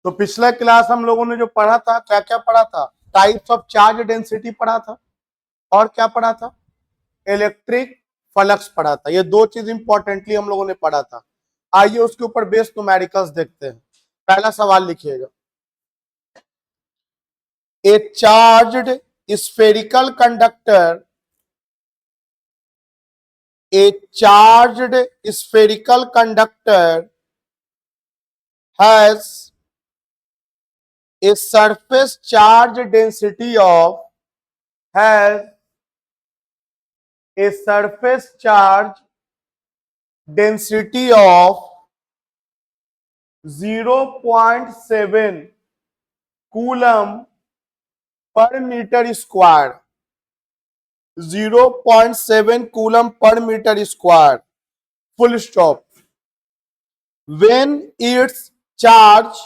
तो पिछला क्लास हम लोगों ने जो पढ़ा था, क्या क्या पढ़ा था? टाइप्स ऑफ चार्ज डेंसिटी पढ़ा था, और क्या पढ़ा था? इलेक्ट्रिक फ्लक्स पढ़ा था। ये दो चीज इंपॉर्टेंटली हम लोगों ने पढ़ा था। आइए उसके ऊपर बेस्ड न्यूमेरिकल्स देखते हैं। पहला सवाल लिखिएगा। A charged spherical conductor, a charged spherical conductor has a surface charge density of has a surface charge density of 0.7 coulomb per meter square. 0.7 coulomb per meter square. Full stop. When its charge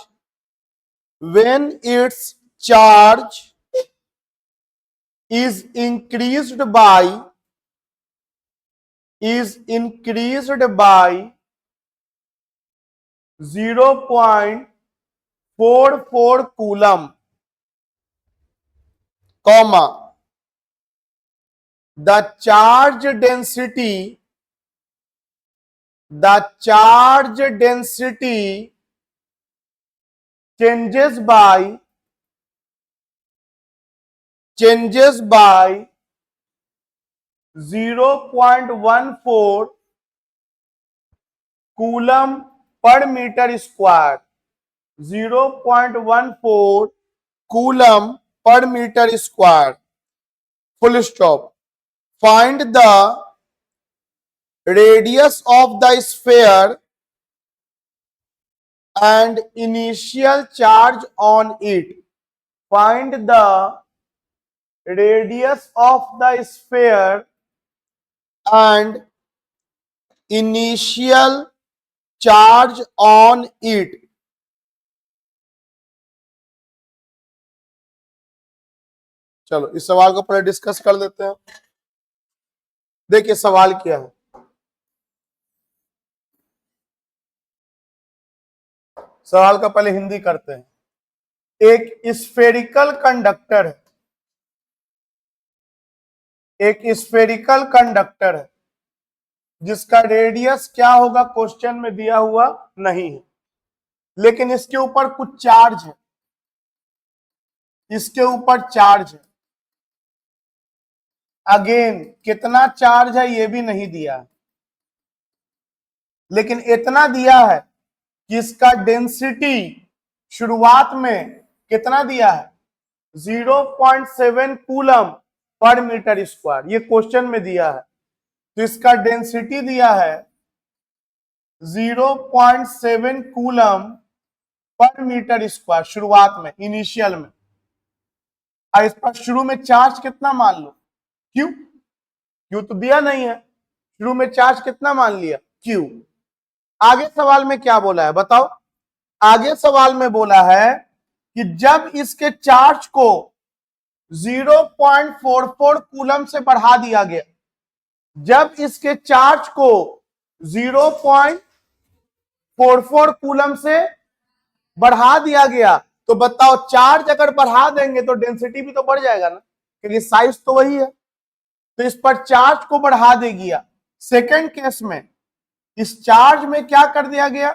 is increased by 0.44 coulomb, comma, the charge density changes by 0.14 coulomb per meter square. 0.14 coulomb per meter square. Full stop. Find the radius of the sphere and initial charge on it. Find the radius of the sphere and initial charge on it. चलो इस सवाल को पहले discuss कर लेते हैं। देखिए सवाल क्या है। सवाल का पहले हिंदी करते हैं। एक स्फेरिकल कंडक्टर है, एक स्फेरिकल कंडक्टर है जिसका रेडियस क्या होगा क्वेश्चन में दिया हुआ नहीं है, लेकिन इसके ऊपर कुछ चार्ज है, इसके ऊपर चार्ज है। अगेन कितना चार्ज है ये भी नहीं दिया है, लेकिन इतना दिया है कि इसका डेंसिटी शुरुआत में कितना दिया है, 0.7 कूलम पर मीटर स्क्वायर। ये क्वेश्चन में दिया है, तो इसका डेंसिटी दिया है 0.7 कूलम पर मीटर स्क्वायर शुरुआत में, इनिशियल में। और इस पर शुरू में चार्ज कितना मान लो, क्यू तो दिया नहीं है, शुरू में चार्ज कितना मान लिया, क्यू। आगे सवाल में क्या बोला है बताओ। आगे सवाल में बोला है कि जब इसके चार्ज को 0.44 कूलम से बढ़ा दिया गया, जब इसके चार्ज को 0.44 कूलम से बढ़ा दिया गया, तो बताओ चार्ज अगर बढ़ा देंगे तो डेंसिटी भी तो बढ़ जाएगा ना, क्योंकि साइज तो वही है। तो इस पर चार्ज को बढ़ा दे गया। सेकेंड केस में इस चार्ज में क्या कर दिया गया,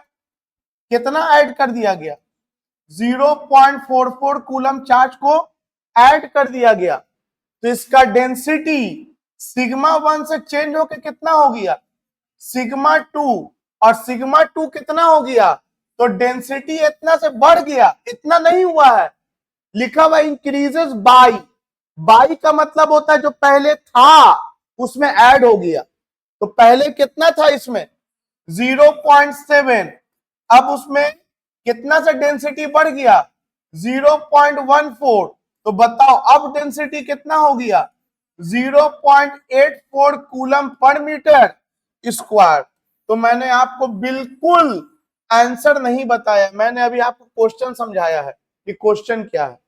कितना ऐड कर दिया गया, 0.44 कूलम चार्ज को ऐड कर दिया गया। तो इसका डेंसिटी सिग्मा 1 से चेंज होकर कितना हो गया, सिग्मा 2, और सिग्मा 2 कितना हो गया, तो डेंसिटी इतना से बढ़ गया, इतना नहीं हुआ है, लिखा हुआ इंक्रीजेस बाई। बाई का मतलब होता है जो पहले था उसमें ऐड हो गया। तो पहले कितना था इसमें 0.7, अब उसमें कितना से डेंसिटी बढ़ गया 0.14। तो बताओ अब डेंसिटी कितना हो गया 0.84 कूलम पर मीटर स्क्वायर। तो मैंने आपको बिल्कुल आंसर नहीं बताया, मैंने अभी आपको क्वेश्चन समझाया है कि क्वेश्चन क्या है।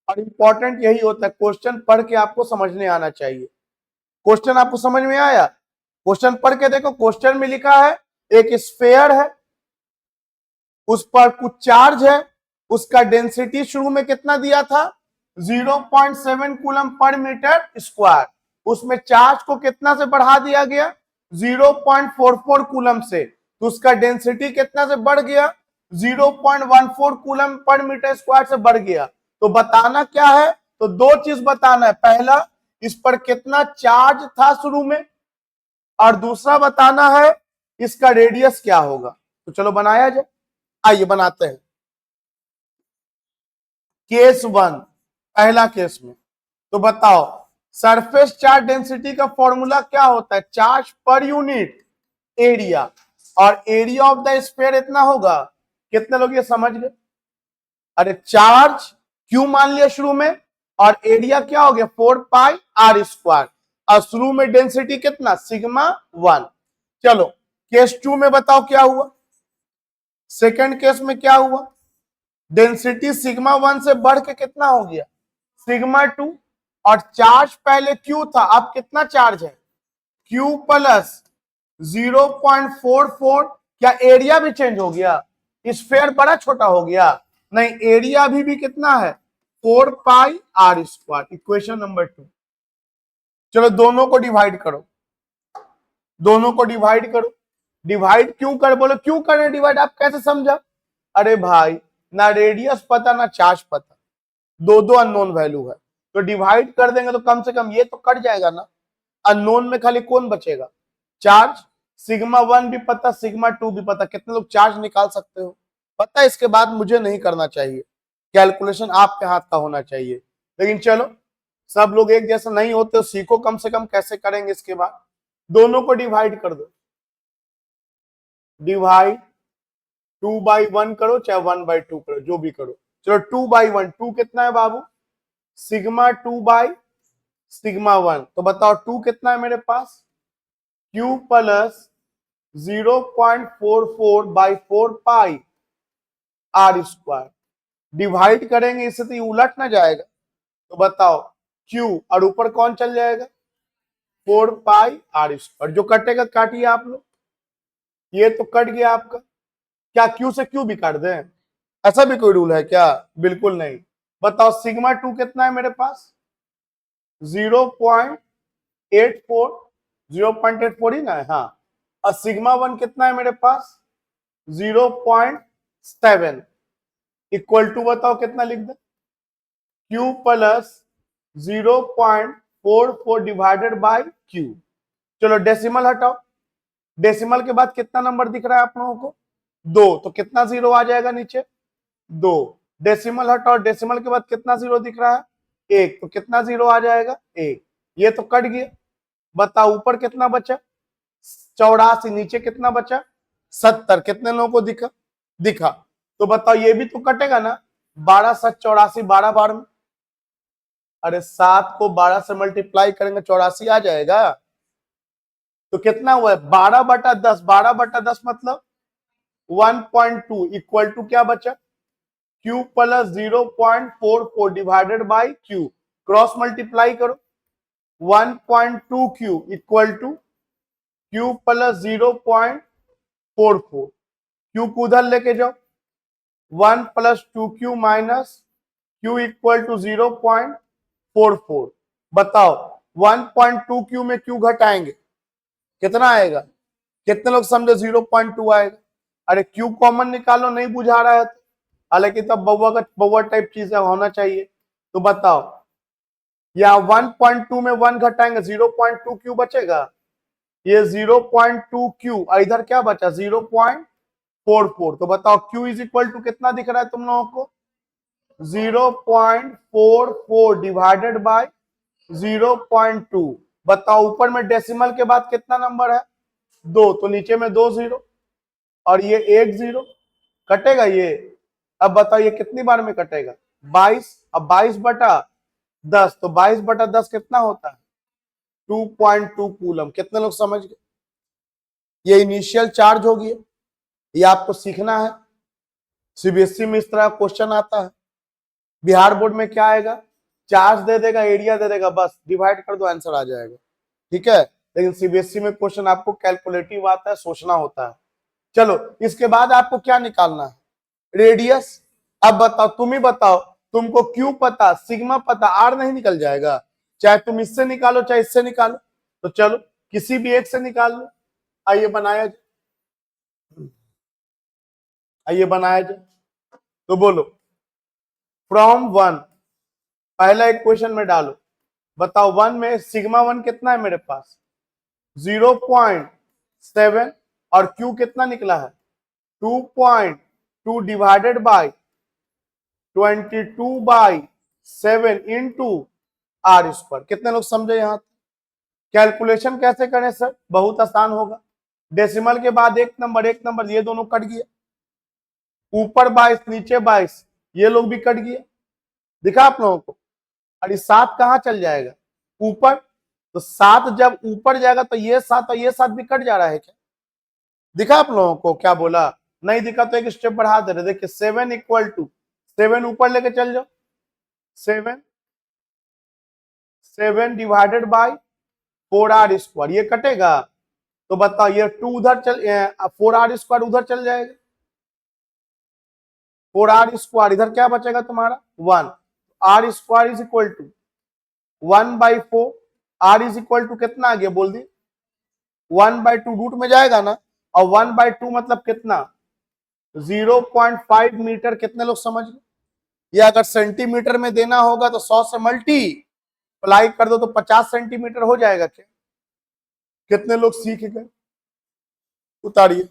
और इंपॉर्टेंट यही होता है, क्वेश्चन पढ़ के आपको समझने आना चाहिए। क्वेश्चन आपको समझ में आया, क्वेश्चन पढ़ के देखो। क्वेश्चन में लिखा है एक स्फेयर है, उस पर कुछ चार्ज है, उसका डेंसिटी शुरू में कितना दिया था 0.7 कूलम पर मीटर स्क्वायर, उसमें चार्ज को कितना से बढ़ा दिया गया 0.44 कूलम से, तो उसका डेंसिटी कितना से बढ़ गया 0.14 कूलम पर मीटर स्क्वायर से बढ़ गया। तो बताना क्या है, तो दो चीज बताना है, पहला इस पर कितना चार्ज था शुरू में, और दूसरा बताना है इसका रेडियस क्या होगा। तो चलो बनाया जाए, आइए बनाते हैं। केस 1, पहला केस में तो बताओ सरफेस चार्ज डेंसिटी का फॉर्मूला क्या होता है, चार्ज पर यूनिट एरिया, और एरिया ऑफ द स्फीयर इतना होगा। कितने लोग ये समझ गए? अरे चार्ज क्यू मान लिया शुरू में, और एरिया क्या हो गया 4 पाई आर स्क्वायर, और शुरू में डेंसिटी कितना सिग्मा 1। चलो केस 2 में बताओ क्या हुआ, सेकंड केस में क्या हुआ, डेंसिटी सिग्मा 1 से बढ़ के कितना हो गया सिग्मा 2, और चार्ज पहले क्यू था, अब कितना चार्ज है क्यू प्लस 0.44। क्या एरिया भी चेंज हो गया, स्फीयर बड़ा छोटा हो गया? नहीं, एरिया अभी भी कितना है 4 pi r square. Equation number 2। चलो दोनों को डिवाइड करो, दोनों को डिवाइड करो। डिवाइड क्यों कर, बोलो क्यों करें डिवाइड, आप कैसे समझा? अरे भाई ना रेडियस पता ना चार्ज पता, दो दो अननोन वैल्यू है, तो डिवाइड कर देंगे तो कम से कम ये तो कट जाएगा ना। अननोन में खाली कौन बचेगा चार्ज। सिग्मा 1 भी पता, सिग्मा 2 भी पता, कितने लोग चार्ज निकाल सकते हो पता है। इसके बाद मुझे नहीं करना चाहिए, कैलकुलेशन आपके हाथ का होना चाहिए। लेकिन चलो सब लोग एक जैसा नहीं होते, सीखो कम से कम कैसे करेंगे। इसके बाद दोनों को डिवाइड कर दो, डिवाइड 2/1 करो चाहे 1/2 करो, जो भी करो। चलो 2/1, 2 कितना है बाबू सिग्मा 2 बाई सिग्मा 1, तो बताओ 2 कितना है मेरे पास Q plus 0.44/4 pi r square. Divide करेंगे इससे तो ये उलट ना जाएगा, तो बताओ Q और ऊपर कौन चल जाएगा 4 पाई आर स्क्वायर, जो कटेगा काटिए आप लोग, ये तो कट गया आपका। क्या Q से Q भी काट दें, ऐसा भी कोई रूल है क्या? बिल्कुल नहीं। बताओ सिग्मा 2 कितना है मेरे पास 0.84, 0.84 ही ना है, हाँ। और सिग्मा 1 कितना है मेरे पास 0.7, इक्वल टू बताओ कितना लिख दे Q plus 0.44 divided by Q। चलो डेसिमल हटाओ, डेसिमल के बाद कितना नंबर दिख रहा है आप लोगों को 2, तो कितना जीरो आ जाएगा नीचे 2। डेसिमल हटाओ, डेसिमल के बाद कितना जीरो दिख रहा है 1, तो कितना जीरो आ जाएगा 1। ये तो कट गया, बताओ ऊपर कितना बचा 84, नीचे कितना बचा 70। कितने लोगों को दिखा दिखा, तो बताओ ये भी तो कटेगा ना 12 7 84, 12 बार में, अरे 7 को 12 से मल्टीप्लाई करेंगे 84 आ जाएगा। तो कितना हुआ है 12/10, 12/10 मतलब 1.2 इक्वल टू क्या बचा Q plus 0.44 divided by Q, cross multiply करो 1.2 Q equal to Q plus 0.44, Q को उधर लेके जाओ 1 plus 2Q minus Q equal to 0.44। बताओ 1.2Q में Q घटाएंगे कितना आएगा, कितने लोग समझे 0.2 आएगा। अरे Q कॉमन निकालो, नहीं बुझा रहा है तो, हालांकि तब बउआ टाइप चीज होना चाहिए। तो बताओ यहाँ 1.2 में 1 घटाएंगे 0.2Q बचेगा, ये 0.2Q, इधर क्या बचा 0.44। तो बताओ Q इज इक्वल टू कितना दिख रहा है तुम लोगों को 0.44 डिवाइडेड बाय 0.2। बताओ ऊपर में डेसिमल के बाद कितना नंबर है 2, तो नीचे में 2 जीरो और ये 1 जीरो, कटेगा ये। अब बताओ ये कितनी बार में कटेगा 22, अब 22/10, तो 22/10 कितना होता है 2.2 कूलम। कितने लोग समझ गए, ये इनिशियल चार्ज होगी, ये आपको सीखना है। सीबीएसई में इस तरह क्वेश्चन आता है, बिहार बोर्ड में क्या आएगा चार्ज दे देगा, एरिया दे देगा, बस डिवाइड कर दो आंसर आ जाएगा, ठीक है। लेकिन सीबीएसई में क्वेश्चन आपको कैलकुलेटिव आता है, सोचना होता है। चलो इसके बाद आपको क्या निकालना है रेडियस, अब बताओ, तुम ही बताओ, तुमको क्यू पता, सिग्मा पता, आर नहीं निकल जाएगा? चाहे तुम इससे निकालो चाहे इससे निकालो, तो चलो किसी भी एक से निकाल लो। आइए बनाया जाए, आइए बनाया जाए। तो बोलो फ्रॉम वन, पहला एक क्वेश्चन में डालो, बताओ वन में सिग्मा वन कितना है मेरे पास? 0.7, और क्यू कितना निकला है? 2.2 divided by 22/7 into r square. कितने लोग समझे यहां? कैलकुलेशन कैसे करें सर? बहुत आसान होगा, डेसिमल के बाद एक नंबर, ये दोनों कट गया, ऊपर 22 नीचे 22, ये लोग भी कट गया, दिखा आप लोगों को। और ये 7 कहां चल जाएगा? ऊपर। तो 7 जब ऊपर जाएगा तो ये 7 और ये 7 भी कट जा रहा है क्या? दिखा आप लोगों को? क्या बोला? नहीं दिखा तो एक स्टेप बढ़ा दे रहे, देखिए 7 इक्वल टू 7 ऊपर लेके चल जाओ, 7 डिवाइडेड बाय 4r स्क्वायर, ये कटेगा तो बताओ ये 2 उधर चल, 4r स्क्वायर उधर चल जाएगा, 4r स्क्वायर, इधर क्या बचेगा तुम्हारा? 1। r square is equal to 1/4, r is equal to कितना आ गया बोल दी? 1/2 रूट में जाएगा ना, और 1/2 मतलब कितना? 0.5 मीटर। कितने लोग समझ गए? ये अगर सेंटीमीटर में देना होगा तो 100 से मल्टीप्लाई कर दो तो 50 सेंटीमीटर हो जाएगा क्या? कितने लोग सीख गए? उतारिए।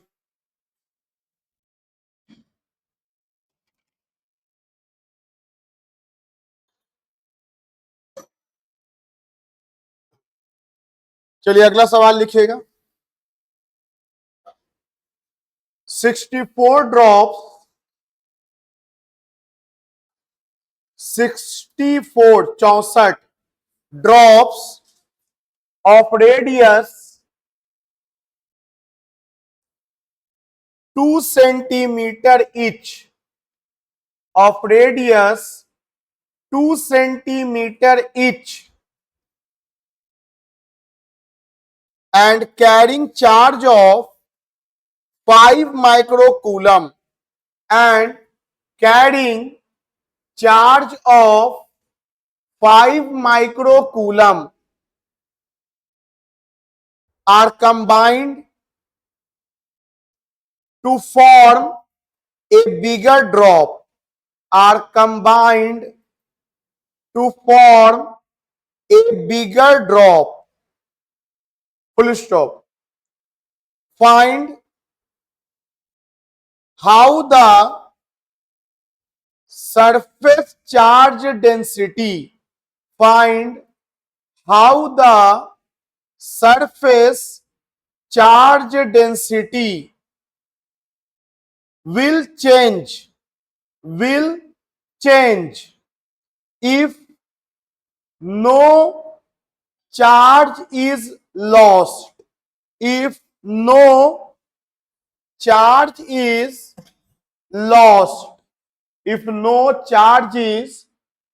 चलिए अगला सवाल लिखिएगा। 64 drops, 64 drops of radius 2 centimeter each, of radius 2 centimeter each, and carrying charge of 5 microcoulomb, and carrying charge of 5 microcoulomb are combined to form a bigger drop, are combined to form a bigger drop, full stop. Find how the surface charge density, find how the surface charge density will change if no charge is lost, if no charge is lost, if no charge is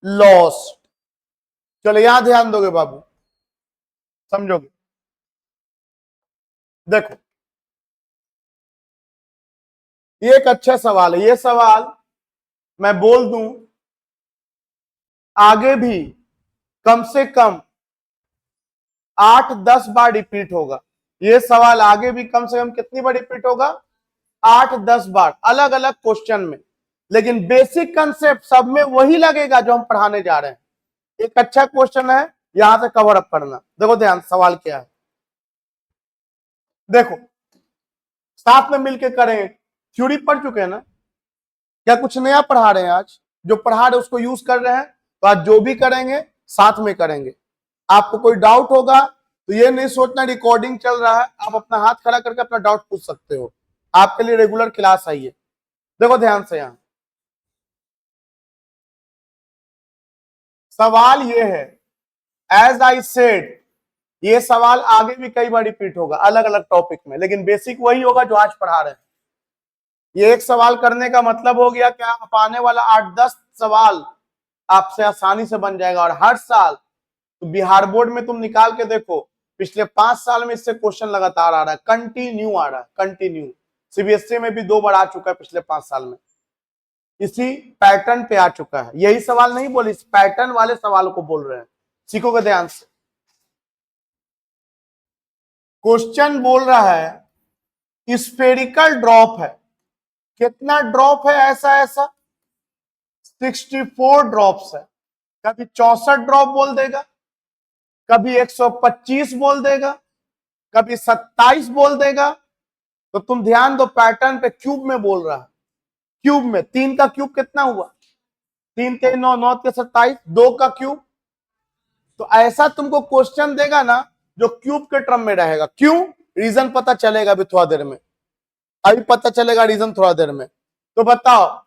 lost। चलो यहां ध्यान दोगे बाबू, समझोगे? देखो ये एक अच्छा सवाल है, ये सवाल मैं बोल दूं आगे भी कम से कम 8-10 बार रिपीट होगा। ये सवाल आगे भी कम से कम कितनी बार रिपीट होगा? 8-10 बार, अलग अलग क्वेश्चन में, लेकिन बेसिक कंसेप्ट सब में वही लगेगा जो हम पढ़ाने जा रहे हैं। एक अच्छा क्वेश्चन है, यहां से कवर अप करना। देखो ध्यान, सवाल क्या है, देखो साथ में मिलकर करें। थ्योरी पढ़ चुके हैं ना? क्या कुछ नया पढ़ा रहे हैं आज? जो पढ़ा रहे उसको यूज कर रहे हैं, तो आज जो भी करेंगे साथ में करेंगे। आपको कोई डाउट होगा तो ये नहीं सोचना रिकॉर्डिंग चल रहा है, आप अपना हाथ खड़ा करके अपना डाउट पूछ सकते हो, आपके लिए रेगुलर क्लास आई है। देखो ध्यान से, यहां सवाल ये है, एज आई सेड, ये सवाल आगे भी कई बार रिपीट होगा अलग अलग टॉपिक में, लेकिन बेसिक वही होगा जो आज पढ़ा रहे हैं। ये एक सवाल करने का मतलब हो गया कि आप आने वाला 8-10 सवाल आपसे आसानी से बन जाएगा। और हर साल तो बिहार बोर्ड में तुम निकाल के देखो, पिछले 5 साल में इससे क्वेश्चन लगातार आ रहा है, कंटिन्यू आ रहा है, कंटिन्यू। सीबीएसई में भी 2 बार आ चुका है पिछले 5 साल में। इसी पैटर्न पे आ चुका है। यही सवाल नहीं बोले, इस पैटर्न वाले सवाल को बोल रहे हैं। सीखोगे ध्यान से। क्वेश्चन बोल रहा है स्फेरिकल ड्रॉप है। कितना ड्रॉप है? ऐसा ऐसा 64 ड्रॉप्स है। कभी 64 ड्रॉप बोल देगा, कभी 125 बोल देगा, कभी 27 बोल देगा। तो तुम ध्यान दो पैटर्न पे, क्यूब में बोल रहा है। क्यूब में 3 का क्यूब कितना हुआ? 3 3 9 9 के 27, 2 का क्यूब। तो ऐसा तुमको क्वेश्चन देगा ना जो क्यूब के टर्म में रहेगा। क्यों? रीजन पता चलेगा अभी थोड़ा देर में, अभी पता चलेगा रीजन थोड़ा देर में। तो बताओ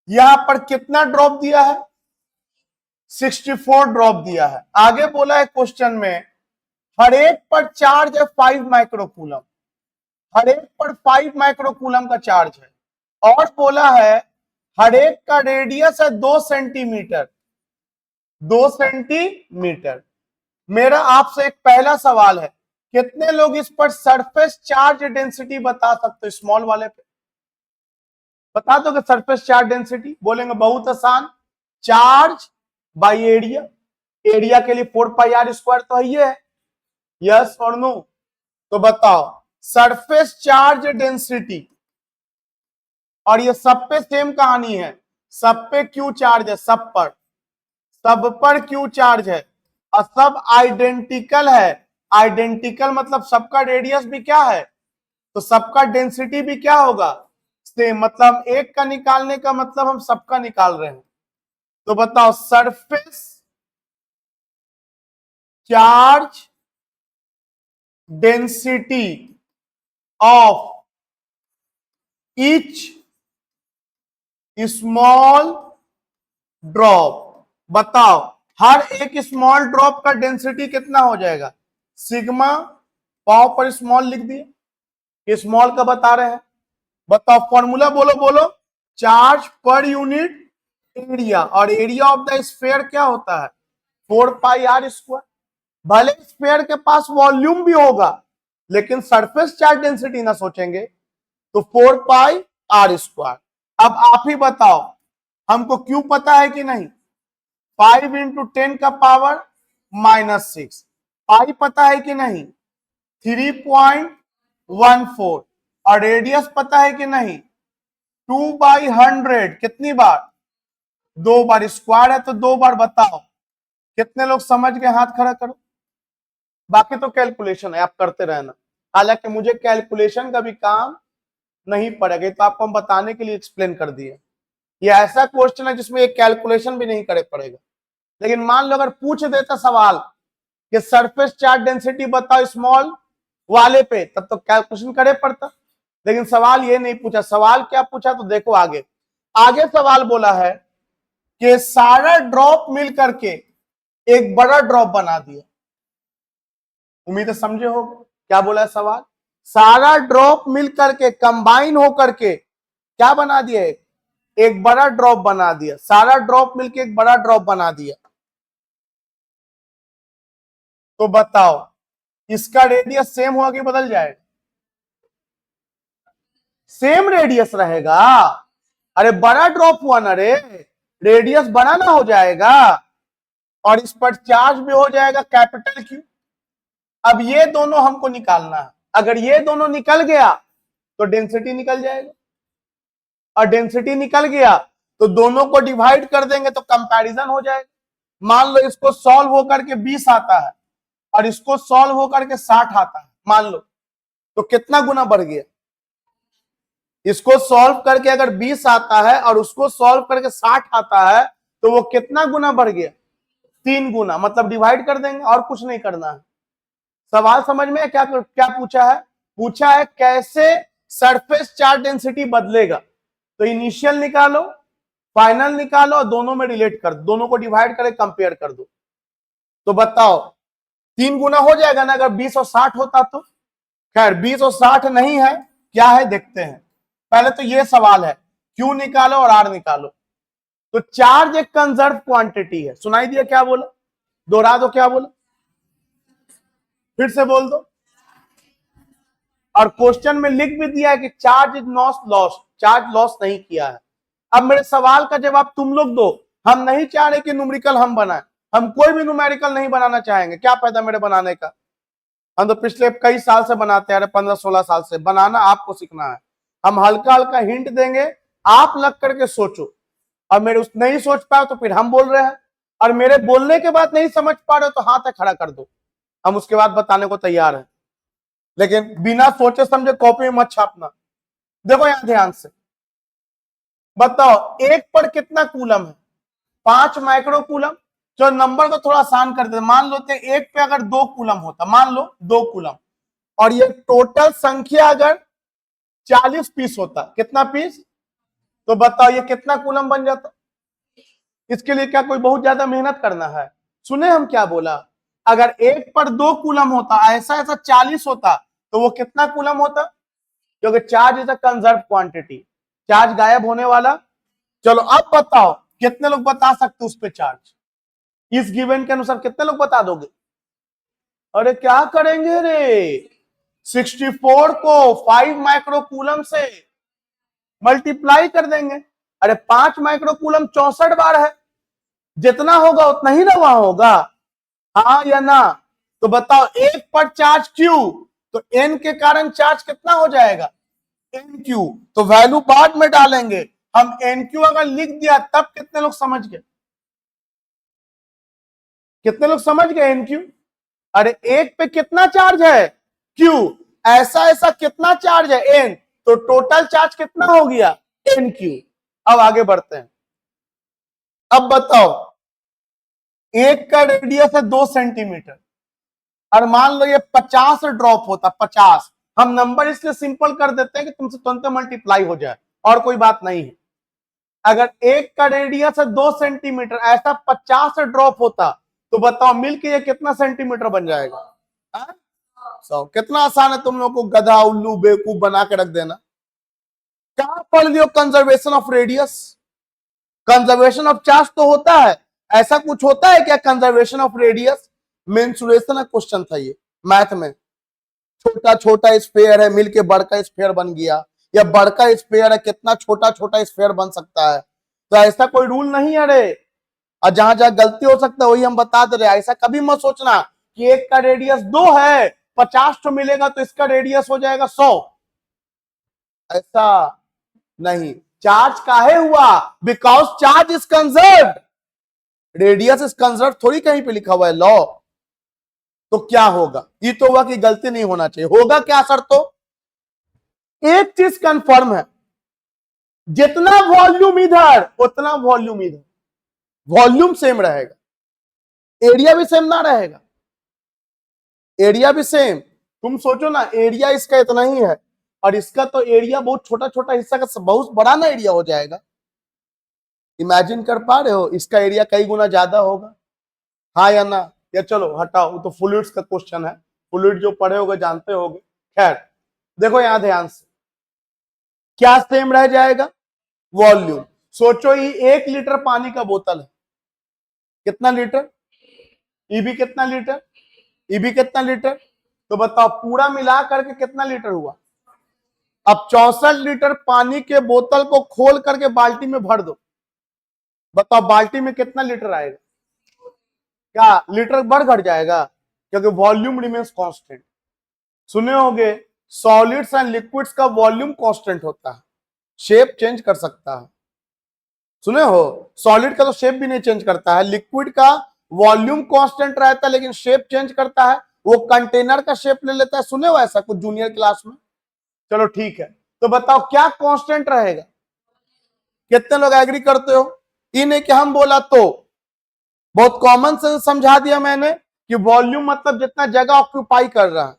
यहां पर कितना ड्रॉप दिया है? 64 ड्रॉप दिया है। आगे बोला है क्वेश्चन में हर एक पर चार्ज है 5 माइक्रोकूलम, हर एक पर 5 माइक्रोकूलम का चार्ज है। और बोला है हर एक का रेडियस है 2 सेंटीमीटर, 2 सेंटीमीटर। मेरा आपसे एक पहला सवाल है, कितने लोग इस पर सरफेस चार्ज डेंसिटी बता सकते हो? स्मॉल वाले पे बता दो कि सरफेस चार्ज डेंसिटी। बोलेंगे बहुत आसान, चार्ज बाय एरिया। एरिया के लिए 4 पाई आर स्क्वायर तो है, यस और नो? तो बताओ सरफेस चार्ज डेंसिटी, और ये सब पे सेम कहानी है, सब पे क्यू चार्ज है, सब पर क्यू चार्ज है, और सब आइडेंटिकल है। आइडेंटिकल मतलब सबका रेडियस भी क्या है, तो सबका डेंसिटी भी क्या होगा? सेम। मतलब एक का निकालने का मतलब हम सबका निकाल रहे हैं। तो बताओ surface charge density of each small drop. बताओ हर एक स्मॉल ड्रॉप का डेंसिटी कितना हो जाएगा? सिग्मा, पाव पर स्मॉल लिख दिए, स्मॉल का बता रहे हैं। बताओ फॉर्मूला बोलो बोलो। चार्ज पर यूनिट एरिया, और एरिया ऑफ द स्फीयर क्या होता है? 4 पाई आर स्क्वायर। भले स्फीयर के पास वॉल्यूम भी होगा लेकिन सरफेस चार्ज डेंसिटी ना सोचेंगे, तो 4 पाई आर स्क्वायर। अब आप ही बताओ हमको क्यों पता है कि नहीं? 5 इंटू 10 का पावर -6। पाई पता है कि नहीं? 3.14। और रेडियस पता है कि नहीं? 2/100। कितनी बार? 2 बार। स्क्वायर है तो 2 बार। बताओ कितने लोग समझ गए? हाथ खड़ा करो। बाकी तो कैलकुलेशन है, आप करते रहना। हालांकि मुझे कैलकुलेशन का भी काम नहीं पड़ेगा, तो आपको हम बताने के लिए एक्सप्लेन कर दिए। ये ऐसा क्वेश्चन है जिसमें एक कैलकुलेशन भी नहीं करे पड़ेगा। लेकिन मान लो अगर पूछ देता सवाल कि सरफेस चार्ज डेंसिटी बताओ स्मॉल वाले पे, तब तो कैलकुलेशन करे पड़ता। लेकिन सवाल ये नहीं पूछा। सवाल क्या पूछा तो देखो आगे। आगे सवाल बोला है कि सारा ड्रॉप मिल करके एक बड़ा ड्रॉप बना दिया। उम्मीद है समझे हो क्या बोला है सवाल। सारा ड्रॉप मिल करके कंबाइन हो करके क्या बना दिया? एक बड़ा ड्रॉप बना दिया। सारा ड्रॉप मिलके एक बड़ा ड्रॉप बना दिया। तो बताओ इसका रेडियस सेम होगा कि बदल जाएगा? सेम रेडियस रहेगा। अरे बड़ा ड्रॉप हुआ ना रे, रेडियस बड़ा ना हो जाएगा, और इस पर चार्ज भी हो जाएगा कैपिटल क्यू। अब ये दोनों हमको निकालना है। अगर ये दोनों निकल गया तो डेंसिटी निकल जाएगा, और डेंसिटी निकल गया तो दोनों को डिवाइड कर देंगे तो कंपैरिजन हो जाएगा। मान लो इसको सॉल्व होकर के 20 आता है और इसको सॉल्व होकर के 60 आता है, मान लो, तो कितना गुना बढ़ गया? इसको सॉल्व करके अगर 20 आता है और उसको सॉल्व करके 60 आता है तो वो कितना गुना बढ़ गया? 3 गुना। मतलब डिवाइड कर देंगे और कुछ नहीं करना है। सवाल समझ में क्या क्या पूछा है? पूछा है कैसे सरफेस चार्ज डेंसिटी बदलेगा। तो इनिशियल निकालो, फाइनल निकालो, और दोनों में रिलेट कर दो, दोनों को डिवाइड करके कंपेयर कर दो। तो बताओ 3 गुना हो जाएगा ना अगर 20 और 60 होता तो? खैर 20 और 60 नहीं है, क्या है देखते हैं। पहले तो ये सवाल है, क्यू निकालो और आर निकालो। तो चार्ज एक कंजर्व क्वांटिटी है। सुनाई दिया क्या बोला? दोहरा दो क्या बोला, फिर से बोल दो। और क्वेश्चन में लिख भी दिया है कि charge is not lost, charge loss नहीं किया है। अब मेरे सवाल का जवाब तुम लोग दो। हम नहीं चाह रहे कि न्यूमेरिकल हम बनाए, हम कोई भी न्यूमेरिकल नहीं बनाना चाहेंगे, क्या फायदा मेरे बनाने का। हम तो पिछले कई साल से बनाते हैं, 15-16 साल से। बनाना आपको सीखना है। हम हल्का हल्का हिंट देंगे, आप लग करके सोचो। और मेरे उस नहीं सोच पाए तो फिर हम बोल रहे हैं, और मेरे बोलने के बाद नहीं समझ पा रहे हो तो हाथ खड़ा कर दो, हम उसके बाद बताने को तैयार हैं। लेकिन बिना सोचे समझे कॉपी में मत छापना। देखो यहां ध्यान से बताओ, एक पर कितना कूलम है? 5 माइक्रो कूलम। जो नंबर को थोड़ा आसान कर देते, मान लो एक पे अगर 2 कूलम होता, मान लो 2 कूलम, और ये टोटल संख्या अगर 40 पीस होता, कितना पीस? तो बताओ ये कितना कूलम बन जाता? इसके लिए क्या कोई बहुत ज्यादा मेहनत करना है? सुने हम क्या बोला, अगर एक पर 2 कूलम होता, ऐसा ऐसा 40 होता, तो वो कितना कूलम होता? क्योंकि charge is a conserve quantity, charge गायब होने वाला। चलो अब बताओ कितने लोग बता सकते उस पे चार्ज? इस गिवन के अनुसार कितने लोग बता दोगे? अरे क्या करेंगे रे, 64 को 5 माइक्रो कूलम से मल्टीप्लाई कर देंगे। अरे 5 माइक्रो कूलम 64 बार है, जितना होगा उतना ही ना वहां होगा, हाँ या ना? तो बताओ एक पर चार्ज क्यू, तो एन के कारण चार्ज कितना हो जाएगा? N Q. तो वैल्यू बाद में डालेंगे हम, एन क्यू अगर लिख दिया तब कितने लोग समझ गए? कितने लोग समझ गए एन क्यू? अरे एक पे कितना चार्ज है? क्यू। ऐसा ऐसा कितना चार्ज है? एन। तो टोटल चार्ज कितना हो गया? N q. अब आगे बढ़ते हैं। अब बताओ एक का रेडियस है 2 सेंटीमीटर, और मान लो ये 50 ड्रॉप होता, 50। हम नंबर इसलिए सिंपल कर देते हैं कि तुमसे तुरंत मल्टीप्लाई हो जाए, और कोई बात नहीं है। अगर एक का रेडियस है 2 सेंटीमीटर, ऐसा 50 ड्रॉप होता, तो बताओ मिलके ये कितना सेंटीमीटर बन जाएगा? कितना आसान है तुम लोग को गधा उल्लू बेवकूफ बना के रख देना। क्या पढ़ लियो conservation of radius? Conservation of charge तो होता है, ऐसा कुछ होता है क्या कंजर्वेशन ऑफ रेडियस? मेंसुरेशन का क्वेश्चन था ये मैथ में। छोटा छोटा स्फेयर है मिलके बड़का स्फेयर बन गया, या बड़का स्फेयर है कितना छोटा छोटा स्फेयर बन सकता है। तो ऐसा कोई रूल नहीं है रे, और जहां जहां गलती हो सकता है वही हम बता दे रहे। ऐसा कभी मत सोचना कि एक का रेडियस 2 है, 50 तो मिलेगा तो इसका रेडियस हो जाएगा 100, ऐसा नहीं। चार्ज काहे हुआ? Because charge is conserved, radius is conserved थोड़ी कहीं पे लिखा हुआ है लॉ। तो क्या होगा? ये तो हुआ कि गलती नहीं होना चाहिए, होगा क्या सर? तो एक चीज कंफर्म है, जितना वॉल्यूम इधर उतना वॉल्यूम इधर, वॉल्यूम सेम रहेगा, एरिया भी सेम ना रहेगा, एरिया भी सेम। तुम सोचो ना, एरिया इसका इतना ही है, और इसका तो एरिया बहुत छोटा छोटा हिस्सा का बहुत बड़ा ना एरिया हो जाएगा। इमेजिन कर पा रहे हो? इसका एरिया कई गुना ज्यादा होगा, हाँ या ना? या चलो हटाओ, वो तो फ्लूइड्स का क्वेश्चन है, फ्लूइड जो पढ़े होगे जानते होगे। खैर देखो यहां ध्यान से, क्या सेम रह जाएगा? वॉल्यूम। सोचो ये 1 लीटर पानी का बोतल है, कितना लीटर? ये भी कितना लीटर? ये भी कितना लीटर? तो बताओ पूरा मिला करके कितना लीटर हुआ? अब 64 लीटर पानी के बोतल को खोल करके बाल्टी में भर दो, बताओ बाल्टी में कितना लीटर आएगा? क्या लीटर बढ़ घट जाएगा? क्योंकि वॉल्यूम रिमेन्स कांस्टेंट। सुने होंगे सॉलिड्स एंड लिक्विड्स का वॉल्यूम कांस्टेंट होता है, शेप चेंज कर सकता है। सुने हो? सॉलिड का तो शेप भी नहीं चेंज करता है, लिक्विड का वॉल्यूम कांस्टेंट रहता है लेकिन शेप चेंज करता है, वो कंटेनर का शेप ले लेता है। सुने हो ऐसा कुछ जूनियर क्लास में? चलो ठीक है, तो बताओ क्या कांस्टेंट रहेगा? कितने लोग एग्री करते हो? ये नहीं कि हम बोला तो, बहुत कॉमन सेंस समझा दिया मैंने कि वॉल्यूम मतलब जितना जगह ऑक्यूपाई कर रहा है।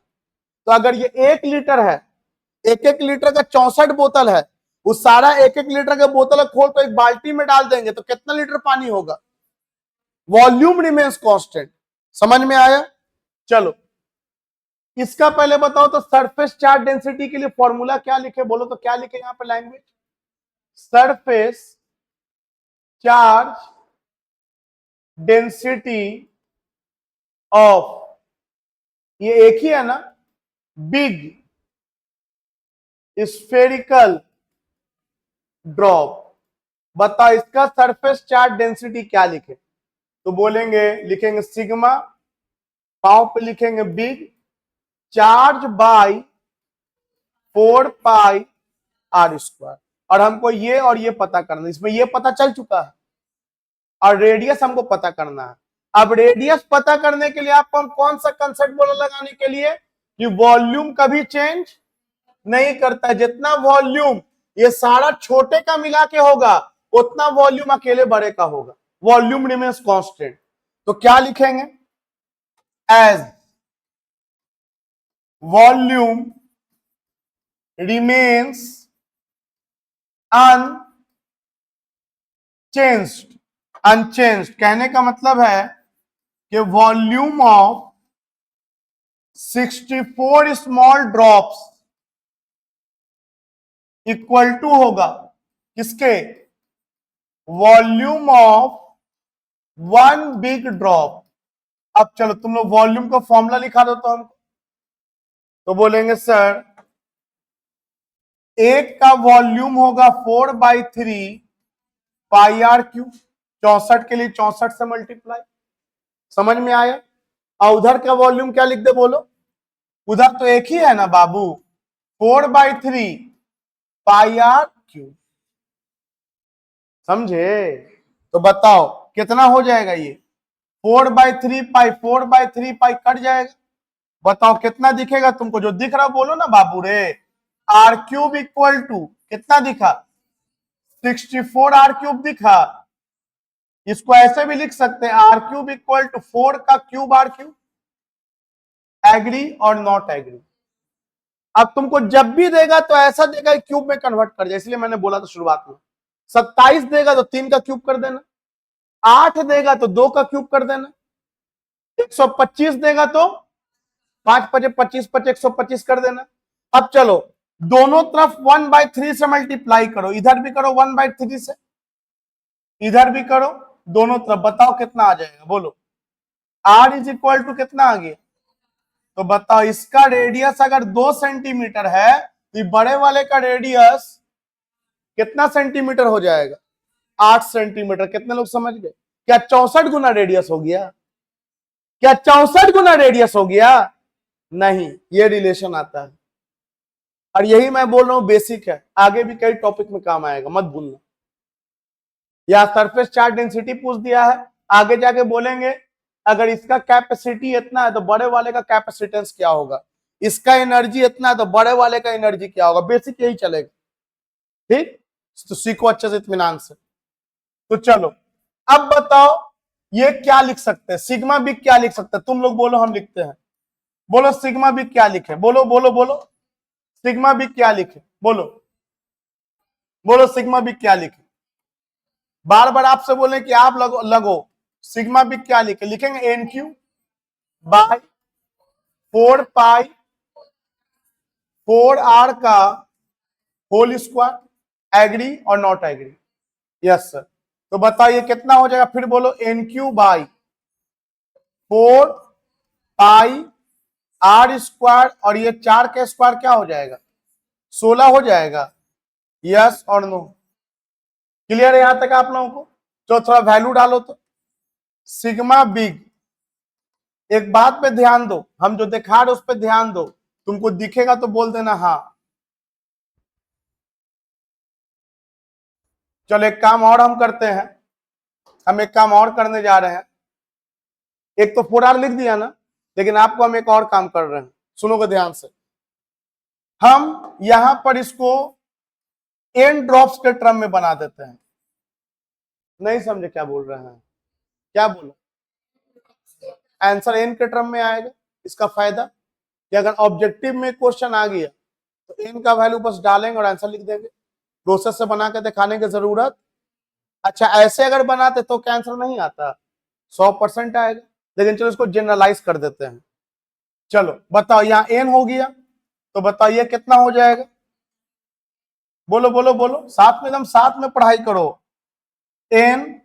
तो अगर ये 1 लीटर है, 1-1 लीटर का 64 बोतल है, उस सारा 1-1 लीटर के बोतल खोल तो एक बाल्टी में डाल देंगे तो कितना लीटर पानी होगा? Volume remains constant. समझ में आया? चलो इसका पहले बताओ तो सरफेस चार्ज डेंसिटी के लिए फॉर्मूला क्या लिखे, बोलो तो क्या लिखे यहां पे language? Surface charge density of, ये एक ही है ना, बिग स्फेरिकल ड्रॉप बताओ इसका सरफेस चार्ज डेंसिटी क्या लिखे? तो बोलेंगे, लिखेंगे सिग्मा, पाव पे लिखेंगे big, charge by 4 pi r square. और हमको ये और ये पता करना, इसमें ये पता चल चुका है और रेडियस हमको पता करना है। अब रेडियस पता करने के लिए आपको हम कौन सा कंसेप्ट बोला लगाने के लिए कि वॉल्यूम कभी चेंज नहीं करता है। जितना वॉल्यूम ये सारा छोटे का मिला के होगा उतना वॉल्यूम अकेले बड़े का होगा। Volume remains constant. तो क्या लिखेंगे? As volume remains unchanged. Unchanged कहने का मतलब है कि volume of 64 small drops equal to होगा किसके? Volume of 1 big drop. अब चलो तुम लोग वॉल्यूम का फॉर्मूला लिखा दो तो हमको। तो बोलेंगे सर एक का वॉल्यूम होगा 4/3 पाई आर क्यूब, 64 के लिए 64 से मल्टीप्लाई। समझ में आया? और उधर का वॉल्यूम क्या लिख दे बोलो? उधर तो एक ही है ना बाबू, 4/3 पाई आर क्यूब। समझे? तो बताओ कितना हो जाएगा ये? 4/3 पाई, 4/3 पाई कट जाएगा। बताओ कितना दिखेगा तुमको? जो दिख रहा बोलो ना बाबू रे। आर क्यूब इक्वल टू कितना दिखा? 64 आर क्यूब दिखा। इसको ऐसे भी लिख सकते हैं, आर क्यूब इक्वल टू 4 का cube are cube. Agree or not agree? अब तुमको जब भी देगा तो ऐसा देगा क्यूब में कन्वर्ट कर जाए, इसलिए मैंने बोला था शुरुआत में। 27 देगा तो 3 का क्यूब कर देना, 8 देगा तो 2 का क्यूब कर देना, 125 देगा तो 5 5 25 5 125 कर देना। अब चलो दोनों तरफ 1/3 से मल्टीप्लाई करो, इधर भी करो 1/3 से, इधर भी करो, दोनों तरफ। बताओ कितना आ जाएगा बोलो? r इज इक्वल टू कितना आ गया? तो बताओ इसका रेडियस अगर 2 सेंटीमीटर है तो बड़े वाले का रेडियस कितना सेंटीमीटर हो जाएगा? 8 सेंटीमीटर। कितने लोग समझ गए? क्या 64 गुना रेडियस हो गया? क्या 64 गुना रेडियस हो गया? नहीं, ये रिलेशन आता है और यही मैं बोल रहा हूं बेसिक है, आगे भी कई टॉपिक में काम आएगा, मत भूलना। या सरफेस चार्ज डेंसिटी पूछ दिया है, आगे जाके बोलेंगे अगर इसका कैपेसिटी इतना है तो बड़े वाले का कैपेसिटेंस क्या होगा, इसका एनर्जी इतना है तो बड़े वाले का एनर्जी क्या होगा। बेसिक यही चलेगा, ठीक? तो सीखो अच्छे से इत्मीनान से। तो चलो अब बताओ ये क्या लिख सकते हैं? सिग्मा बिग क्या लिख सकते हैं? तुम लोग बोलो, हम लिखते हैं। बोलो सिग्मा बिग क्या लिखे? बोलो बोलो बोलो, सिग्मा बिग क्या लिखे? बोलो बोलो, सिग्मा बिग क्या लिखे? बार बार आपसे बोले कि आप लगो सिग्मा बिग क्या लिखे? लिखेंगे n q by 4 pi 4 r का whole square. Agree or not agree? Yes sir. तो बताइए कितना हो जाएगा? फिर बोलो n q by 4 pi r square, और ये 4 का स्क्वायर क्या हो जाएगा? 16 हो जाएगा। यस और नो? क्लियर है यहां तक आप लोगों को? तो थोड़ा वैल्यू डालो तो। सिग्मा बिग, एक बात पे ध्यान दो, हम जो दिखा रहे उस पे ध्यान दो, तुमको दिखेगा तो बोल देना हाँ। चलो एक काम और हम करते हैं, हम एक काम और करने जा रहे हैं। एक तो 4R लिख दिया ना, लेकिन आपको हम एक और काम कर रहे हैं, सुनोगे ध्यान से। हम यहां पर इसको एन ड्रॉप्स के टर्म में बना देते हैं। नहीं समझे क्या बोल रहे हैं? क्या बोला? आंसर एन के टर्म में आएगा। इसका फायदा कि अगर ऑब्जेक्टिव में क्वेश्चन आ गया तो एन का वैल्यू बस डालेंगे और आंसर लिख देंगे। प्रोसेस से बना के दिखाने की जरूरत। अच्छा ऐसे अगर बनाते तो क्या आंसर नहीं आता? 100% आएगा। लेकिन चलो इसको जनरलाइज कर देते हैं। चलो बताओ, यहां एन हो गया तो बताइए कितना हो जाएगा? बोलो बोलो बोलो, साथ में एकदम साथ में पढ़ाई करो। एन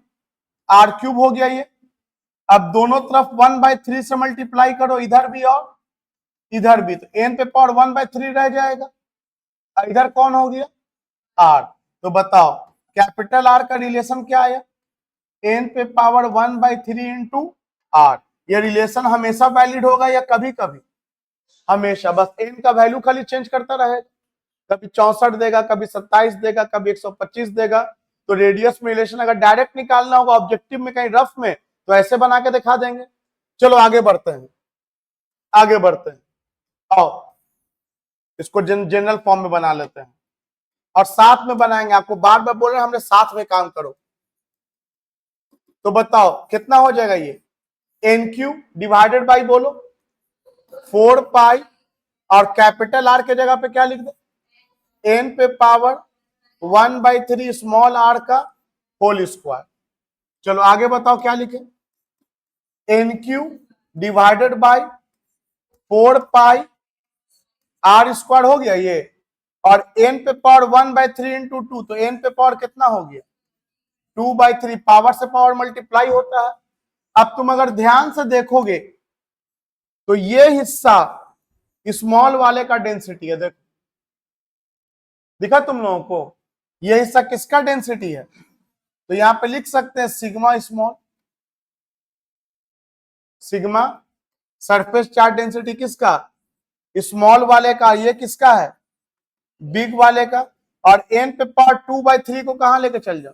आर क्यूब हो गया ये। अब दोनों तरफ 1/3 से मल्टीप्लाई करो, इधर भी और इधर भी, तो एन पे पावर 1/3 रह जाएगा। इधर कौन हो गया? आर। तो बताओ कैपिटल आर का रिलेशन क्या आया, n पे पावर 1/3 इंटू आर। ये रिलेशन हमेशा वैलिड होगा या कभी कभी, हमेशा। बस n का वैल्यू खाली चेंज करता रहेगा, कभी 64 देगा, कभी 27 देगा, कभी 125 देगा। तो रेडियस में रिलेशन अगर डायरेक्ट निकालना होगा ऑब्जेक्टिव में कहीं रफ में, तो ऐसे बना के दिखा देंगे। चलो आगे बढ़ते हैं, आगे बढ़ते हैं। आओ इसको जनरल फॉर्म में बना लेते हैं और साथ में बनाएंगे। आपको बार बार बोल रहे हैं हमने साथ में काम करो। तो बताओ कितना हो जाएगा ये, एन क्यू डिवाइडेड बाई बोलो 4 पाई, और कैपिटल आर के जगह पे क्या लिख दो, एन पे पावर 1/3 स्मॉल आर का होल स्क्वायर। चलो आगे बताओ क्या लिखे, n q divided by 4 pi r square हो गया ये, और एन पे पावर 1/3 इंटू 2, तो एन पे पावर कितना हो गया 2/3। पावर से पावर मल्टीप्लाई होता है। अब तुम अगर ध्यान से देखोगे तो ये हिस्सा स्मॉल वाले का डेंसिटी है, देखो दिखा तुम लोगों को, ये हिस्सा किसका डेंसिटी है, तो यहां पे लिख सकते हैं sigma small. Sigma surface charge density किसका, स्मॉल वाले का, ये किसका है बिग वाले का। और एन पे पावर 2/3 को कहां लेके चल जाओ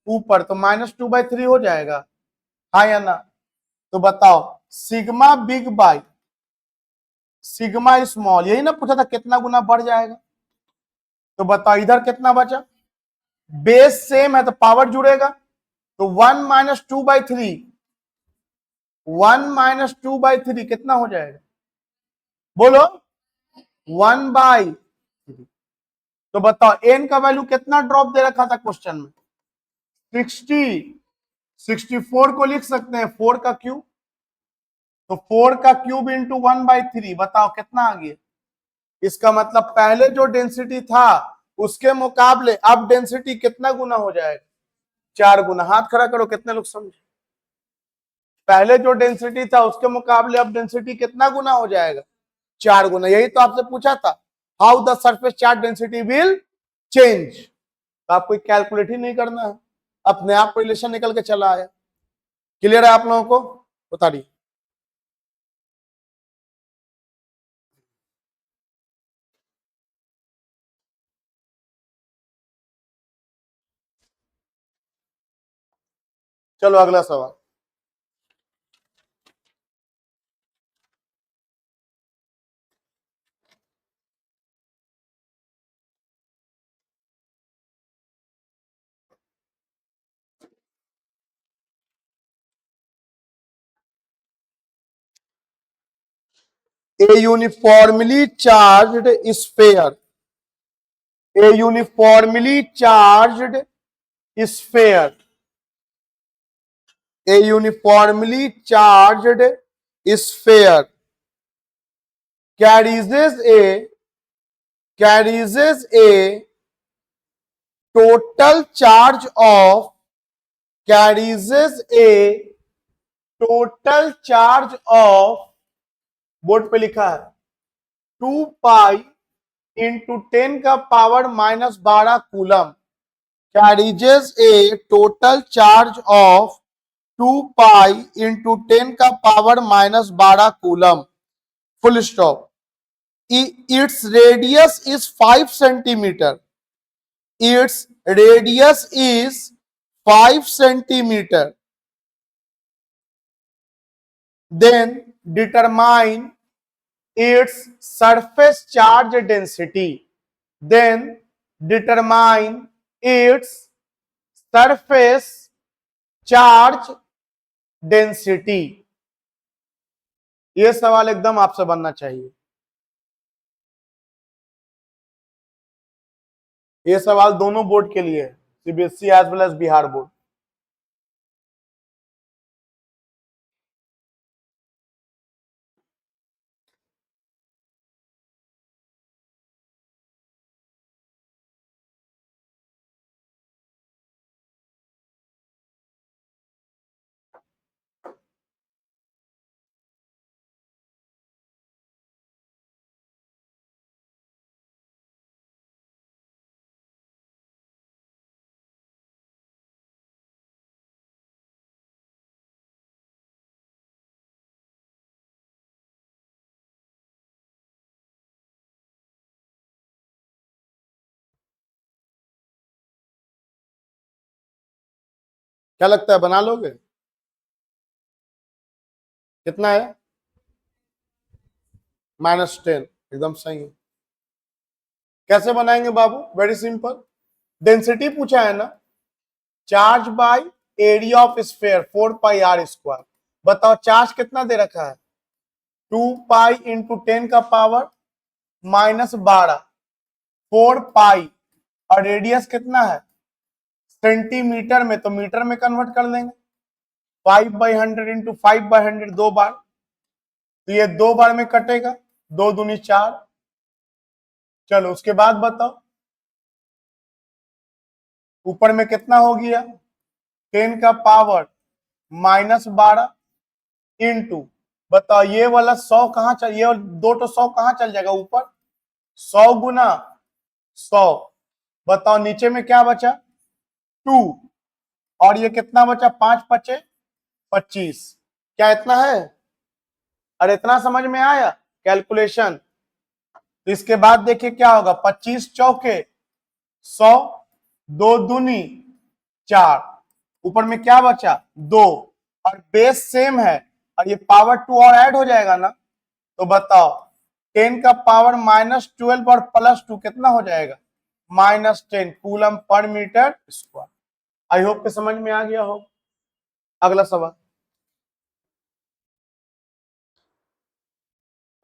ऊपर, तो -2/3 हो जाएगा, हाँ या ना। तो बताओ sigma big by sigma small, यही ना पूछा था कितना गुना बढ़ जाएगा। तो बताओ इधर कितना बचा, बेस सेम है तो पावर जुड़ेगा, तो 1 - 2/3 कितना हो जाएगा बोलो 1/3। तो बताओ एन का वैल्यू कितना ड्रॉप दे रखा था क्वेश्चन में 60, 64 को लिख सकते हैं 4 का क्यूब, तो 4 का क्यूब इंटू 1/3, बताओ कितना आ गया। इसका मतलब पहले जो डेंसिटी था उसके मुकाबले अब डेंसिटी कितना गुना हो जाएगा, 4 गुना। हाथ खड़ा करो कितने लोग समझे, पहले जो डेंसिटी था उसके मुकाबले अब डेंसिटी कितना गुना हो जाएगा, 4 गुना। यही तो आपसे पूछा था, how the surface charge density will change. तो आपको कैलकुलेट ही नहीं करना है, अपने आप रिलेशन निकल के चला आया। क्लियर है आप लोगों को, बताइए। चलो अगला सवाल, a uniformly charged sphere, a uniformly charged sphere, a uniformly charged sphere carries a total charge of carries a total charge of, board पे लिखा है 2 पाई इंटू 10 का power -12 coulomb, carries a total charge of 2 pi into 10 का power -12 coulomb, full stop. Its radius is 5 centimetre, its radius is 5 centimetre, then determine its surface charge density, then determine its surface charge density। यह सवाल एकदम आपसे बनना चाहिए, यह सवाल दोनों बोर्ड के लिए है, CBSE as well as Bihar board. क्या लगता है, बना लोगे? कितना है? -10। एकदम सही है। कैसे बनाएंगे बाबू? वेरी सिंपल, डेंसिटी पूछा है ना, charge by area of sphere 4πr²। बताओ चार्ज कितना दे रखा है? 2π इंटू 10 का पावर -12, 4π, और रेडियस कितना है? सेंटीमीटर में, तो मीटर में कन्वर्ट कर लेंगे। 5/100 इंटू 5/100 2 बार, तो ये 2 बार में कटेगा, 2 दूनी 4। चलो उसके बाद बताओ ऊपर में कितना हो गया? 10 का पावर -12 इंटू, बताओ ये वाला 100 कहां चल, ये दो तो 100 कहां चल जाएगा ऊपर, 100 गुना 100। बताओ नीचे में क्या बचा? 2, और ये कितना बचा? 5 पचे 25। क्या इतना है? और इतना समझ में आया कैलकुलेशन? तो इसके बाद देखिए क्या होगा, 25 चौके 100, 2 दूनी 4, ऊपर में क्या बचा? 2, और बेस सेम है, और ये पावर 2 और ऐड हो जाएगा ना, तो बताओ 10 का पावर -12 और +2 कितना हो जाएगा? -10 coulomb per metre square. I hope कि समझ में आ गया हो। अगला सवाल,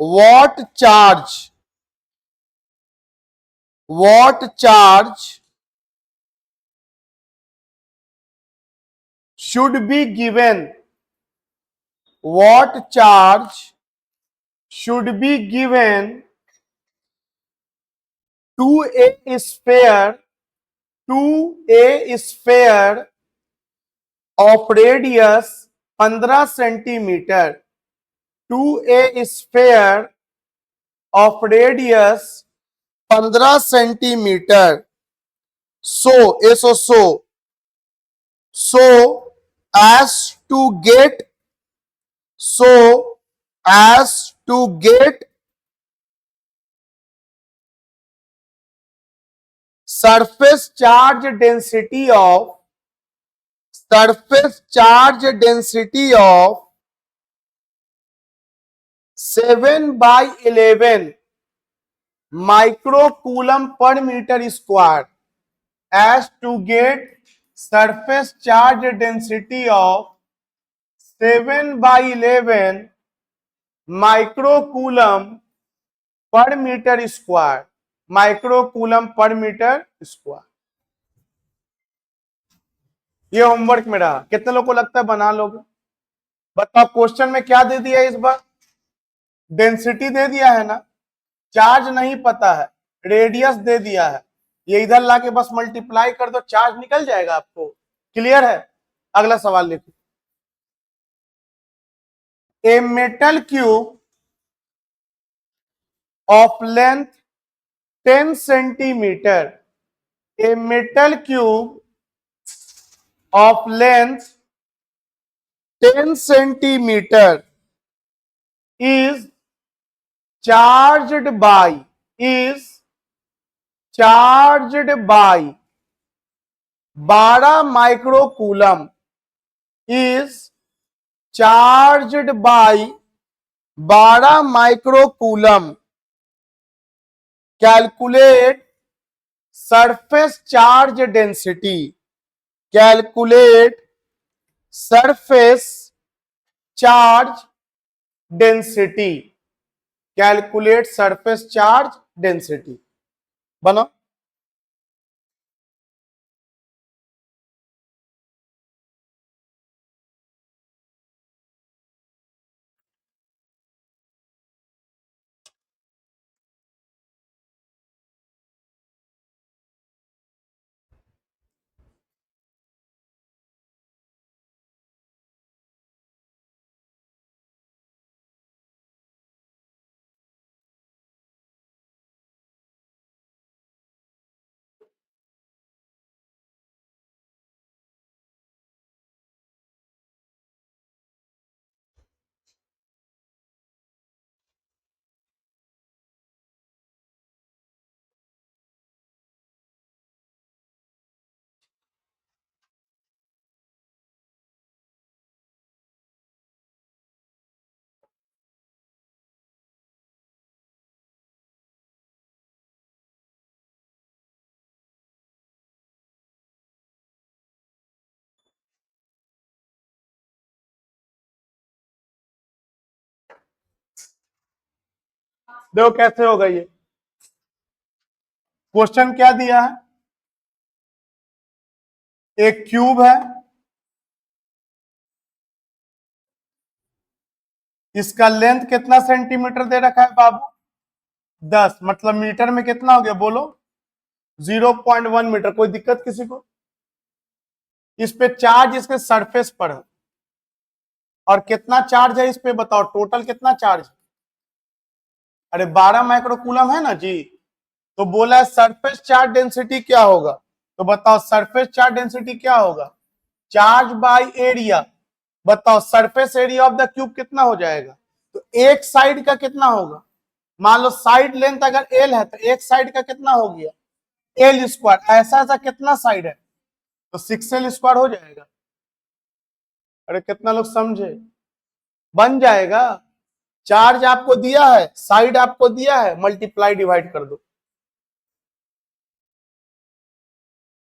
what charge should be given, what charge should be given to a sphere, to a sphere of radius 15 centimetre, to a sphere of radius 15 centimetre, so as to get, so as to get surface charge density of, surface charge density of 7/11 microcoulomb per meter square, as to get surface charge density of 7/11 microcoulomb पर metre square, microcoulomb पर metre square. ये homework में रहा, कितने लोगों को लगता है बना लोगे? बताओ क्वेश्चन में क्या दे दिया इस बार? डेंसिटी दे दिया है ना, चार्ज नहीं पता है, रेडियस दे दिया है, ये इधर लाके बस मल्टीप्लाई कर दो, चार्ज निकल जाएगा आपको। क्लियर है? अगला सवाल लिखो, a metal cube of length 10 centimetre, a metal cube of length 10 centimeter is charged by, is charged by 12 microcoulomb, is charged by 12 microcoulomb. Calculate surface charge density, calculate surface charge density, calculate surface charge density। बनो। देखो कैसे होगा ये question क्या दिया है, एक cube है, इसका लेंथ कितना सेंटीमीटर दे रखा है बाबू, 10, मतलब मीटर में कितना हो गया बोलो, 0.1 मीटर। कोई दिक्कत किसी को? इस पे चार्ज इसके सरफेस पर है, और कितना चार्ज है इस पे बताओ, टोटल कितना चार्ज? अरे 12 माइक्रोकूलम है ना जी। तो बोला है सरफेस चार्ज डेंसिटी क्या होगा, तो बताओ सरफेस चार्ज डेंसिटी क्या होगा, चार्ज बाय एरिया। बताओ surface area of the cube कितना हो जाएगा, तो एक साइड का कितना होगा, मान लो साइड लेंथ अगर एल है तो एक साइड का कितना हो गया, एल स्क्वायर। ऐसा ऐसा कितना साइड है, तो 6L स्क्वायर हो जाएगा। अरे कितना लोग समझे, बन जाएगा। चार्ज आपको दिया है, साइड आपको दिया है, मल्टीप्लाई डिवाइड कर दो।